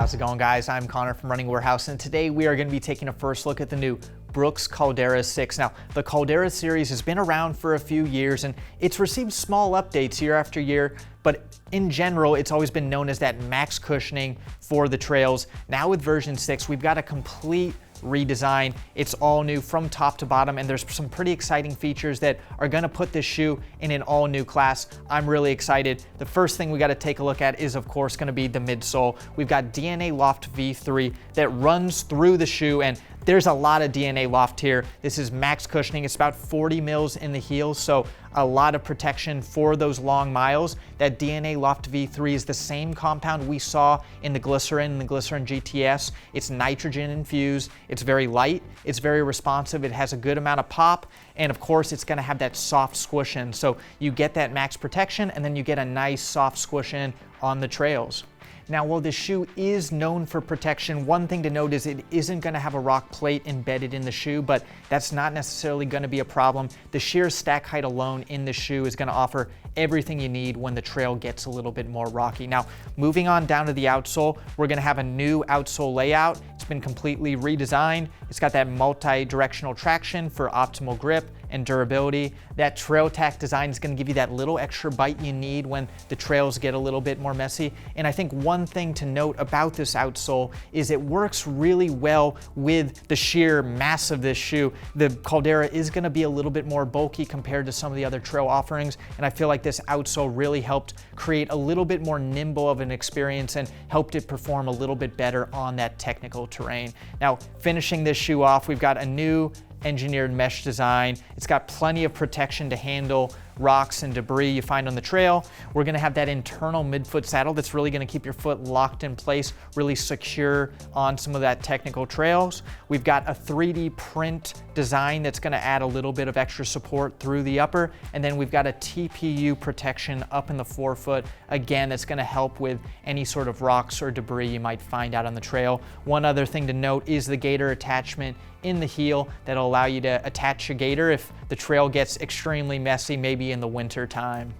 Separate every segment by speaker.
Speaker 1: How's it going, guys? I'm Connor from Running Warehouse, and today we are going to be taking a first look at the new Brooks Caldera 6. Now, the Caldera series has been around for a few years and it's received small updates year after year, but in general, it's always been known as that max cushioning for the trails. Now with version 6, we've got a complete redesign. It's all new from top to bottom, and there's some pretty exciting features that are going to put this shoe in an all new class. I'm really excited. The first thing we got to take a look at is, of course, going to be the midsole. We've got DNA Loft V3 that runs through the shoe, and there's a lot of DNA loft here. This is max cushioning. It's about 40 mils in the heel, so a lot of protection for those long miles. That DNA Loft V3 is the same compound we saw in the Glycerin and the Glycerin GTS. It's nitrogen infused. It's very light. It's very responsive. It has a good amount of pop, and of course, it's gonna have that soft squish in. So you get that max protection, and then you get a nice soft squish in on the trails. Now, while this shoe is known for protection, one thing to note is it isn't going to have a rock plate embedded in the shoe, but that's not necessarily going to be a problem. The sheer stack height alone in the shoe is going to offer everything you need when the trail gets a little bit more rocky. Now, moving on down to the outsole, we're going to have a new outsole layout. It's been completely redesigned. It's got that multi-directional traction for optimal grip and durability. That trail tack design is going to give you that little extra bite you need when the trails get a little bit more messy. And I think one thing to note about this outsole is it works really well with the sheer mass of this shoe. The Caldera is going to be a little bit more bulky compared to some of the other trail offerings, and I feel like this outsole really helped create a little bit more nimble of an experience and helped it perform a little bit better on that technical terrain. Now, finishing this shoe off, we've got a new engineered mesh design. It's got plenty of protection to handle rocks and debris you find on the trail. We're gonna have that internal midfoot saddle that's really gonna keep your foot locked in place, really secure on some of that technical trails. We've got a 3D print design that's gonna add a little bit of extra support through the upper. And then we've got a TPU protection up in the forefoot. Again, that's gonna help with any sort of rocks or debris you might find out on the trail. One other thing to note is the gaiter attachment in the heel that'll allow you to attach your gaiter if the trail gets extremely messy, maybe in the winter time.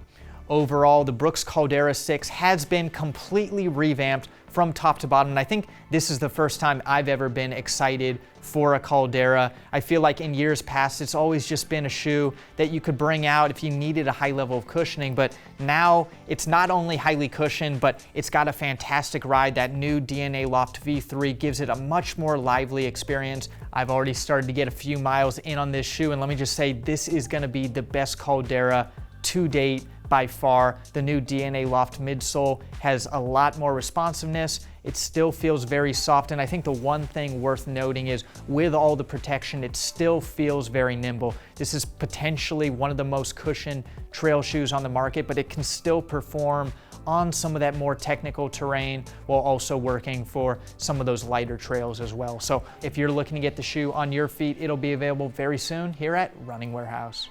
Speaker 1: Overall, the Brooks Caldera 6 has been completely revamped from top to bottom, and I think this is the first time I've ever been excited for a Caldera. I feel like in years past, it's always just been a shoe that you could bring out if you needed a high level of cushioning, but now it's not only highly cushioned, but it's got a fantastic ride. That new DNA Loft V3 gives it a much more lively experience. I've already started to get a few miles in on this shoe, and let me just say, this is gonna be the best Caldera to date by far. The new DNA Loft midsole has a lot more responsiveness. It still feels very soft, and I think the one thing worth noting is with all the protection, it still feels very nimble. This is potentially one of the most cushioned trail shoes on the market, but it can still perform on some of that more technical terrain while also working for some of those lighter trails as well. So if you're looking to get the shoe on your feet, it'll be available very soon here at Running Warehouse.